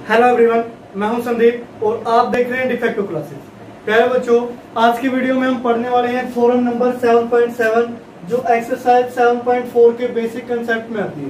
Hello everyone, मैं हूं संदीप और आप देख रहे हैं डिफेक्टिव क्लासेस। प्यारे बच्चों, आज की वीडियो में हम पढ़ने वाले हैं थ्योरम नंबर 7.7 जो एक्सरसाइज 7.4 के बेसिक कंसेप्ट में आती है।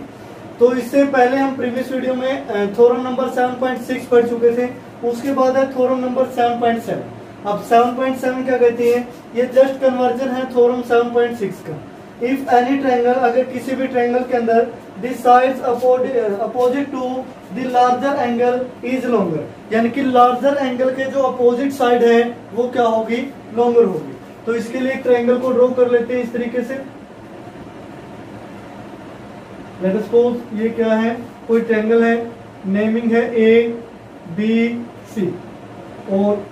तो इससे पहले हम प्रीवियस वीडियो में थ्योरम नंबर 7.6 पढ़ चुके थे। उसके बाद है थ्योरम नंबर 7.7। अब 7.7 क्या कहती है? ये जस्ट कन्वर्जन है थ्योरम 7.6 का। इफ एनी ट्रायंगल, अगर किसी भी ट्रायंगल के अंदर the sides opposite to the larger angle is longer, यानी कि लार्जर एंगल के जो अपोजिट साइड है वो क्या होगी? लॉन्गर होगी। तो इसके लिए एक ट्रायंगल को ड्रॉ कर लेते हैं इस तरीके से। लेट अस सपोज ये क्या है? कोई ट्रायंगल है, नेमिंग है ABC और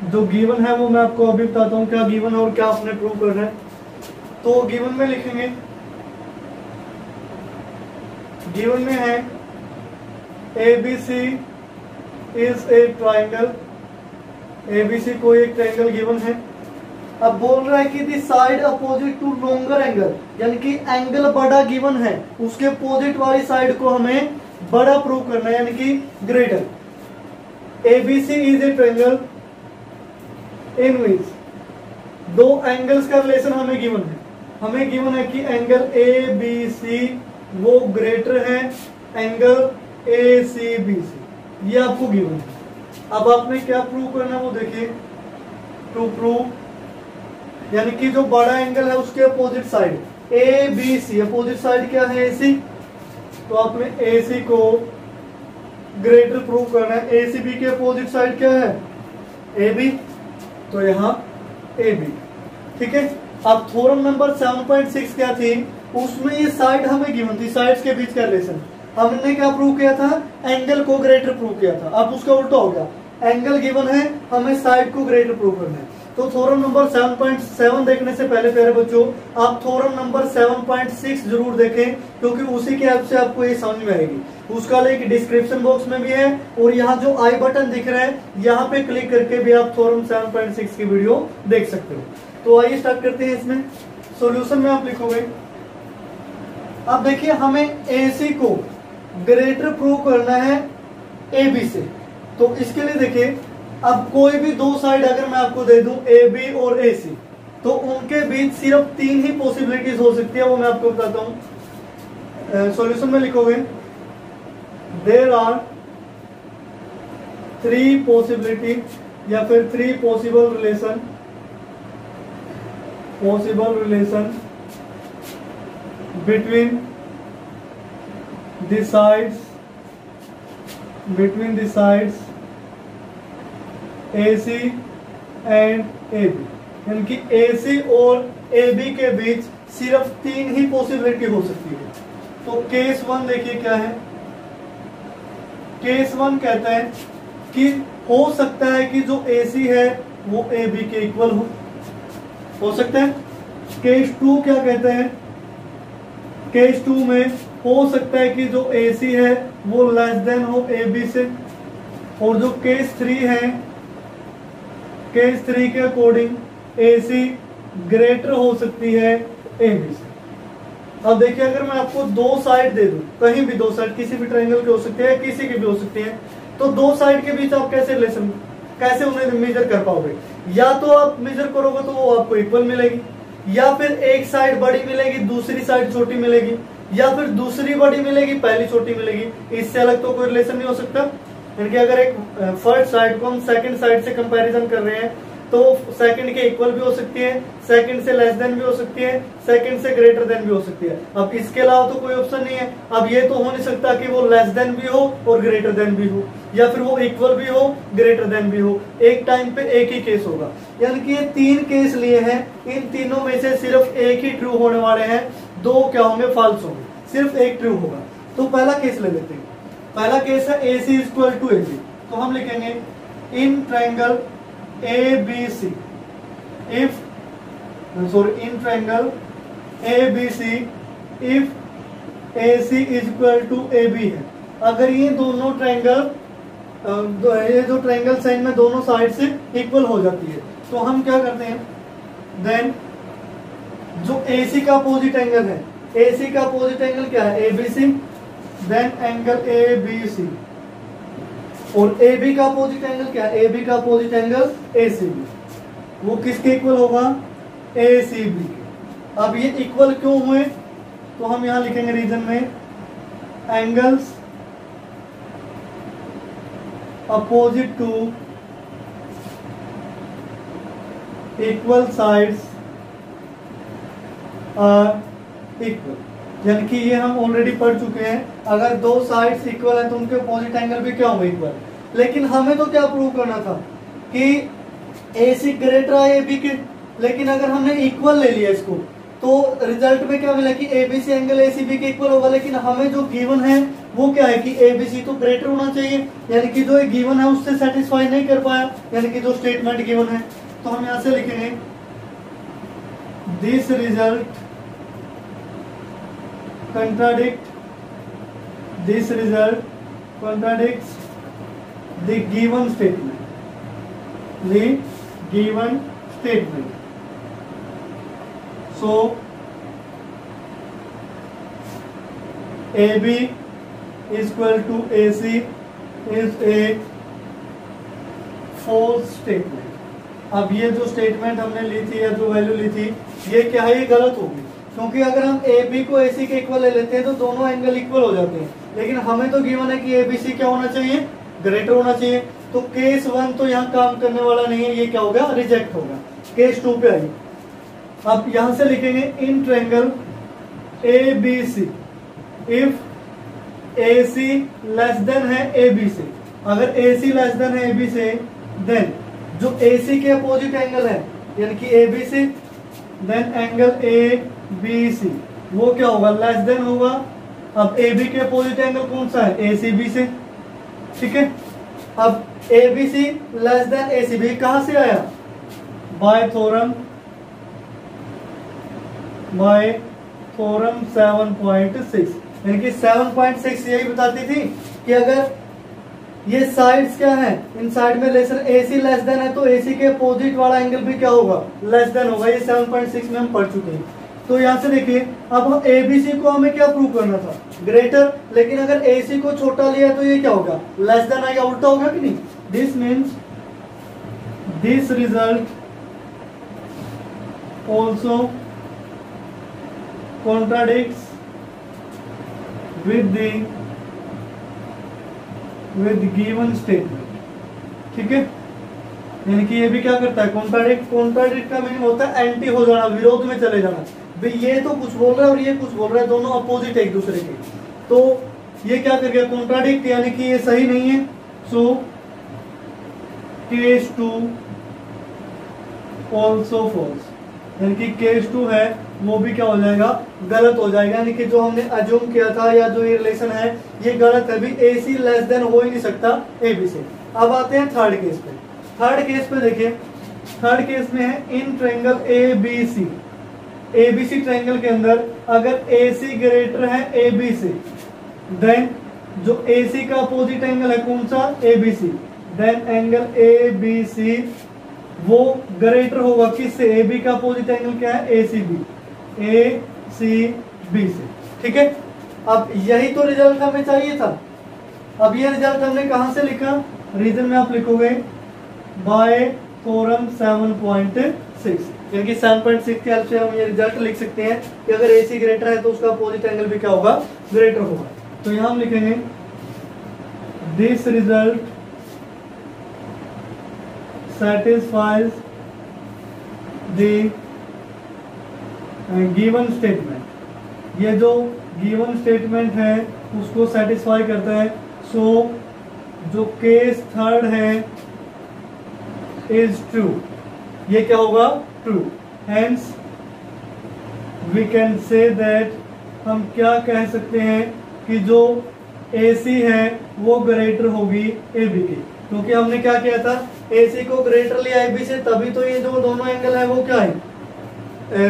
जो गिवन है वो मैं आपको अभी बताता हूँ क्या गिवन है और क्या आपने प्रूव करना है। तो गिवन में लिखेंगे, गिवन में है ABC is a triangle. ABC कोई एक ट्राइंगल गिवन है। अब बोल रहा है कि the side opposite to longer angle, यानी कि एंगल बड़ा गिवन है, उसके अपोजिट वाली साइड को हमें बड़ा प्रूव करना है, यानी कि greater. ABC is a triangle in which दो एंगल्स का रिलेशन हमें गिवन है। हमें गिवन है कि एंगल ABC वो ग्रेटर है एंगल ACBC, ये आपको गिवन है। अब आपने क्या प्रूव करना है वो देखिए। टू प्रूव, यानी कि जो बड़ा एंगल है उसके opposite side ABC, opposite side क्या है? AC। तो आपने AC को ग्रेटर प्रूव करना है। ACB के अपोजिट साइड क्या है? AB, तो यहाँ AB। ठीक है। अब थ्योरम नंबर 7.6 क्या थी? उसमें ये साइड हमें गिवन थी, साइड्स के बीच का रिलेशन। हमने क्या प्रूव किया था? एंगल को ग्रेटर प्रूव किया था। अब उसका उल्टा हो गया, एंगल गिवन है, हमें साइड को ग्रेटर प्रूव करना है। तो थ्योरम नंबर 7.7 देखने से पहले प्यारे बच्चों आप थ्योरम नंबर 7.6 जरूर देखें, क्योंकि उसी के हेल्प से आपको ये समझ में आएगी। उसका लिंक डिस्क्रिप्शन बॉक्स में भी है और यहाँ जो आई बटन दिख रहा है यहाँ पे क्लिक करके भी आप थ्योरम 7.6 की वीडियो देख सकते हो। तो आइए स्टार्ट करते हैं। इसमें सॉल्यूशन में आप लिखोगे, अब देखिए हमें AC को ग्रेटर प्रूव करना है AB से। तो इसके लिए देखिए, अब कोई भी दो साइड अगर मैं आपको दे दूं AB और AC, तो उनके बीच सिर्फ तीन ही पॉसिबिलिटीज हो सकती है, वो मैं आपको बताता हूं। सॉल्यूशन में लिखोगे, देयर आर 3 पॉसिबिलिटी या फिर 3 possible relation between the sides AC and AB, यानी कि AC और AB के बीच सिर्फ 3 ही पॉसिबिलिटी हो सकती है। तो केस 1 देखिए क्या है। केस 1 कहता है कि हो सकता है कि जो AC है वो AB के इक्वल हो सकता है। केस 2 क्या कहते हैं? केस 2 में हो सकता है कि जो AC है वो लेस देन हो AB से। और जो केस 3 है, केस 3 के अकॉर्डिंग AC ग्रेटर हो सकती है AB से। अब देखिए, अगर मैं आपको दो साइड दे दूं, कहीं भी दो साइड, किसी भी ट्रायंगल के हो सकते हैं, किसी के भी हो सकते हैं, तो दो साइड के बीच आप कैसे उन्हें मेजर कर पाओगे? या तो आप मेजर करोगे तो वो आपको इक्वल मिलेगी, या फिर एक साइड बड़ी मिलेगी दूसरी साइड छोटी मिलेगी, या फिर दूसरी बड़ी मिलेगी पहली छोटी मिलेगी। इससे अलग तो कोई रिलेशन नहीं हो सकता। यानी कि अगर एक फर्स्ट साइड को हम सेकंड साइड से कंपैरिजन कर रहे हैं तो सेकंड के इक्वल भी हो सकती है, सेकंड से लेस देन भी हो सकती है, सेकंड से ग्रेटर देन भी हो सकती है। अब इसके अलावा तो कोई ऑप्शन नहीं है। अब ये तो हो नहीं सकता कि वो लेस देन भी हो और ग्रेटर देन भी हो, या फिर वो इक्वल भी हो ग्रेटर देन भी हो। एक टाइम पे एक ही केस होगा। यानी कि ये 3 केस लिए हैं, इन तीनों में से सिर्फ एक ही ट्रू होने वाले हैं, 2 क्या होंगे? फॉल्स होंगे, सिर्फ एक ट्रू होगा। तो पहला केस ले लेते हैं। पहला केस है AC इक्वल टू AB। तो हम लिखेंगे in triangle ABC if in triangle ABC if AC is equal to AB है। अगर ये दोनों ट्रायंगल ये जो ट्रायंगल साइन में दोनों साइड से इक्वल हो जाती है, तो हम क्या करते हैं? देन जो AC का अपोजिट एंगल है, AC का अपोजिट एंगल क्या है? ABC, देन एंगल ABC और ए बी का अपोजिट एंगल क्या है, ए बी का opposite angle A C B, वो किसके इक्वल होगा, ए सी बी के। अब ये इक्वल क्यों हुए, तो हम यहां लिखेंगे रीजन में angles opposite to equal sides are equal, यानी कि ये हम ऑलरेडी पढ़ चुके हैं, अगर दो साइड्स इक्वल है तो उनके अपोजिट एंगल भी क्या होंगे, इक्वल। लेकिन हमें तो क्या प्रूव करना था कि ए सी ग्रेटर है ए बी के, लेकिन अगर हमने इक्वल ले लिया इसको तो रिजल्ट में क्या मिला कि A B C angle A C B के इक्वल होगा, लेकिन हमें जो गिवन है वो क्या है कि ए बी सी तो ग्रेटर होना चाहिए, यानी कि जो गिवन है उससे सेटिस्फाई नहीं कर पाया, यानी कि जो स्टेटमेंट गिवन है। तो हम यहां से लिखेंगे this result contradicts the given statement. So AB is equal to AC is a false statement. अब ये जो स्टेटमेंट हमने ली थी या जो वैल्यू ली थी ये क्या है, ये गलत होगी, क्योंकि अगर हम ए बी को ए सी के इक्वल ले लेते हैं तो दोनों एंगल इक्वल हो जाते हैं, लेकिन हमें तो गिवन है कि ए बी सी क्या होना चाहिए, ग्रेटर होना चाहिए। तो केस 1 तो यहाँ काम करने वाला नहीं है, ये क्या होगा, रिजेक्ट होगा। केस 2 पे आइए, अब यहां से लिखेंगे in triangle A B C if A C less than है ए बी से, अगर ए सी लेस देन है ए बी से देन जो ए सी के अपोजिट एंगल है यानी कि A B C then angle A B C वो क्या होगा, लेस देन होगा। अब ए बी के अपोजिट एंगल कौन सा है, ए सी बी से, ठीक है। अब A B C less than A C B कहां से आया, बाय थ्योरम 7.6, यानी कि 7.6 यही बताती थी कि अगर ये साइड्स क्या है, इन साइड में रिलेशन AC लेस देन है तो AC के अपोजिट वाला एंगल भी क्या होगा, लेस देन होगा। ये 7.6 में हम पढ़ चुके हैं। तो यहां से देखिए अब हम ABC को हमें क्या प्रूव करना था, ग्रेटर, लेकिन अगर AC को छोटा लिया तो ये क्या होगा, लेस देन आएगा, उल्टा होगा कि नहीं। This means this result also contradicts with given statement, ठीक है। यानी कि ये भी क्या करता है, कॉन्ट्राडिक्ट का मीनिंग होता है एंटी हो जाना, विरोध में चले जाना। भाई ये तो कुछ बोल रहा है और ये कुछ बोल रहा है, दोनों अपोजिट है एक दूसरे के, तो ये क्या कर गया, कॉन्ट्राडिक्ट, यानी कि ये सही नहीं है। सो केस 2 ऑल्सो फॉल्स, यानी कि केस 2 है वो भी क्या हो जाएगा, गलत हो जाएगा। यानी कि जो हमने अज्यूम किया था या जो ये रिलेशन है ये गलत है, भी AC लेस देन हो ही नहीं सकता AB से। अब आते हैं थर्ड केस पे। थर्ड केस पे देखिए, थर्ड केस में है in triangle ABC, ABC triangle के अंदर अगर AC ग्रेटर है AB से देन जो AC का अपोजिट एंगल है कौन सा, ABC, देन एंगल ABC वो ग्रेटर होगा किससे, AB का अपोजिट एंगल क्या है, ACB से, ठीक है। अब यही तो रिजल्ट हमें चाहिए था। अब ये रिजल्ट हमने कहां से लिखा, रीजन में आप लिखोगे बाय थ्योरम 7.6, यानी कि 7.6 के हेल्प से हम ये रिजल्ट लिख सकते हैं कि अगर AC ग्रेटर है तो उसका अपोजिट एंगल भी क्या होगा, ग्रेटर होगा। तो यहां हम लिखेंगे this result satisfies the given statement, ये जो गिवन स्टेटमेंट है उसको सेटिस्फाई करता है। सो जो केस थर्ड है इज ट्रू, ये क्या होगा, true. Hence we can say that, हम क्या कह सकते हैं कि जो AC है वो ग्रेटर होगी AB की, क्योंकि हमने क्या किया था, AC को ग्रेटर लिया AB से, तभी तो ये जो दोनों एंगल है वो क्या है,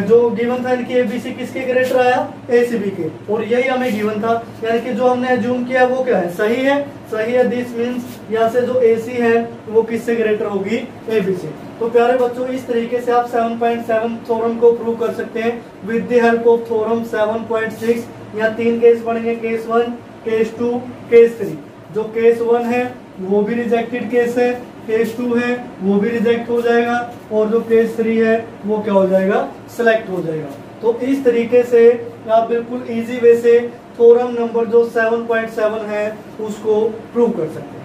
जो गिवन था कि ABC किसके ग्रेटर आया, ACB के, और यही हमें गिवन था। यानी कि जो हमने अज्यूम किया वो क्या है, सही है, सही है। दिस मींस यहाँ से जो AC है वो किससे ग्रेटर होगी, AB से। तो प्यारे बच्चों इस तरीके से आप 7.7 थ्योरम को प्रूव कर सकते हैं with the help of theorem 7.6। यहाँ 3 केस बनेंगे, केस 1, केस 2, केस 3। जो केस 1 है वो भी रिजेक्टेड केस है, केस 2 है वो भी रिजेक्ट हो जाएगा, और जो केस 3 है वो क्या हो जाएगा, सिलेक्ट हो जाएगा। तो इस तरीके से आप बिल्कुल इजी वे से थ्योरम नंबर जो 7.7 है उसको प्रूव कर सकते हैं।